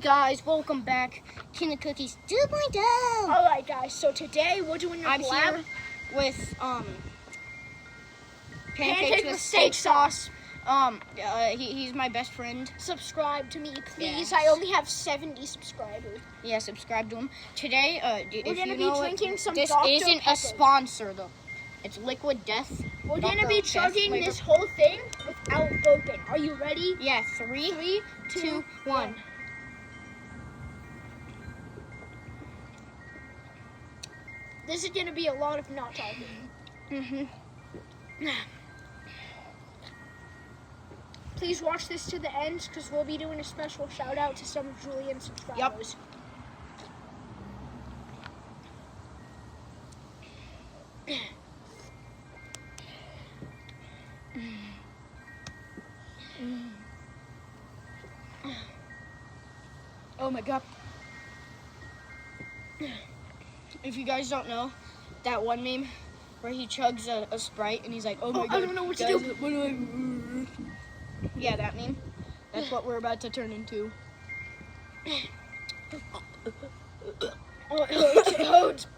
Guys, welcome back. King of Cookies 2.0. Alright guys, so today we're doing a I'm collab here with pancakes with steak sauce. He's my best friend. Subscribe to me, please. Yes. I only have 70 subscribers. Yeah, subscribe to him. Today, We're gonna be drinking some this Dr. isn't Pepper. a sponsor though. It's Liquid Death. We're Dr. gonna be Death chugging flavor. this whole thing without burping. Are you ready? Yeah, three, two, one. This is gonna be a lot of not talking. Please watch this to the end because we'll be doing a special shout out to some of Julian's subscribers. Oh my god. If you guys don't know, that one meme where he chugs a Sprite and he's like, oh my god, I don't know what to guys, do. what do I... Yeah, that meme. That's what we're about to turn into. Oh, it hurts.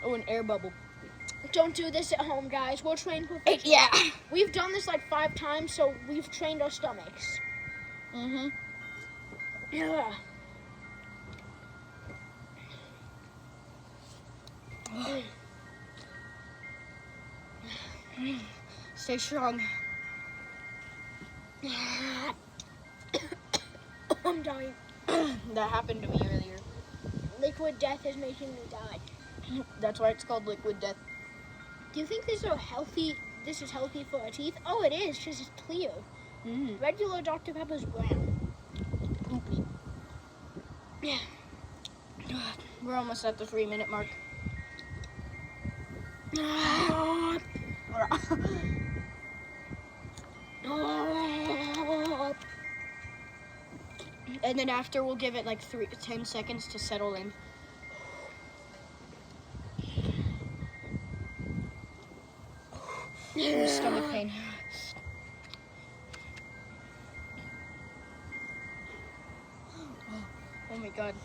Oh, an air bubble. Don't do this at home, guys. We're trained professionals. Yeah. We've done this like 5 times, so we've trained our stomachs. Yeah. Stay strong. I'm dying. That happened to me earlier. Liquid death is making me die. That's why it's called Liquid Death. Do you think these are healthy? This is healthy for our teeth? Oh, it is. Because it's clear. Regular Dr. Pepper's brown. Poopy. Yeah. We're almost at the 3-minute mark. And then after, we'll give it like 10 seconds to settle in. Stomach pain. Oh my god.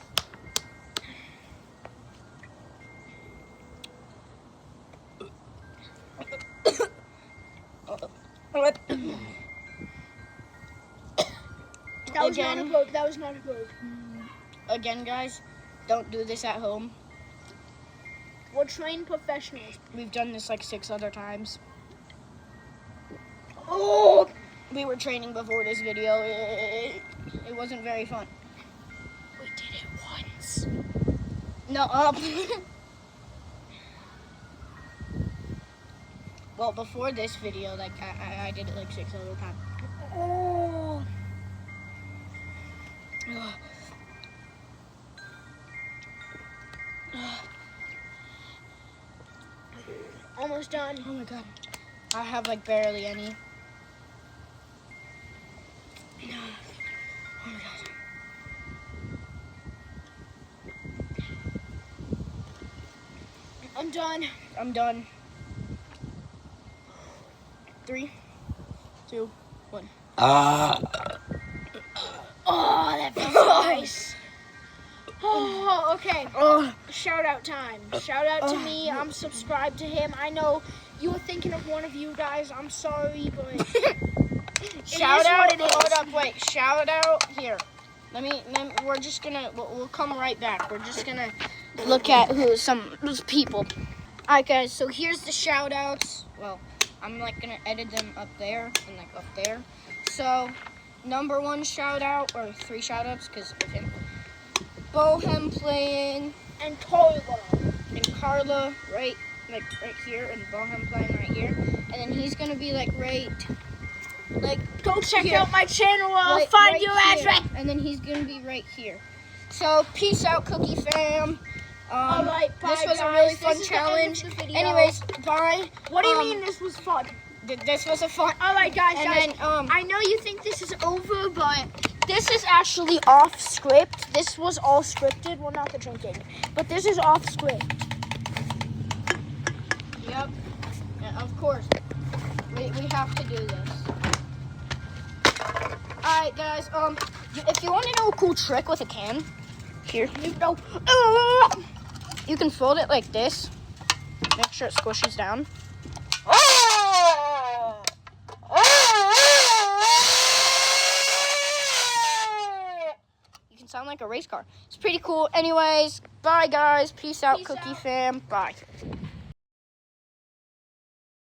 That was not a burp. That was not a burp. Again, guys, don't do this at home. We're trained professionals. We've done this like 6 other times. Oh! We were training before this video. It wasn't very fun. We did it once. No, well, before this video, like I did it like 6 other times. Oh! Almost done. Oh my god. I have like barely any. Oh my god. I'm done. I'm done. 3, 2, 1. Oh, that feels nice. Oh, okay. Shout out time. Shout out to me. I'm subscribed to him. I know you were thinking of one of you guys. I'm sorry, but Shout out. what it is. Hold up, wait. Shout out here. We're just gonna. We'll come right back. We're just gonna look at those people. Alright, guys. So here's the shout outs. Well, I'm like gonna edit them up there and like up there. So number 1 shout out, or 3 shout outs because of him. Bohem playing, And Carla. and Carla right here, and Bohem playing right here, and then he's gonna be like Go check here. out my channel. I'll Right- find right your here. address. And then he's gonna be right here. So peace out, Cookie fam. Alright, bye, this was guys. a really This fun is the end of challenge. the video. Anyways, bye. What do you mean this was fun? This was a fun. Alright, guys. And guys, then I know you think this is over, but this is actually off script. This was all scripted. Well, not the drinking, but this is off script. Yep. Yeah, of course. We have to do this. Alright, guys. If you want to know a cool trick with a can, here, you can fold it like this. Make sure it squishes down. You can sound like a race car. It's pretty cool. Anyways, bye guys. Peace out, Cookie fam. Bye.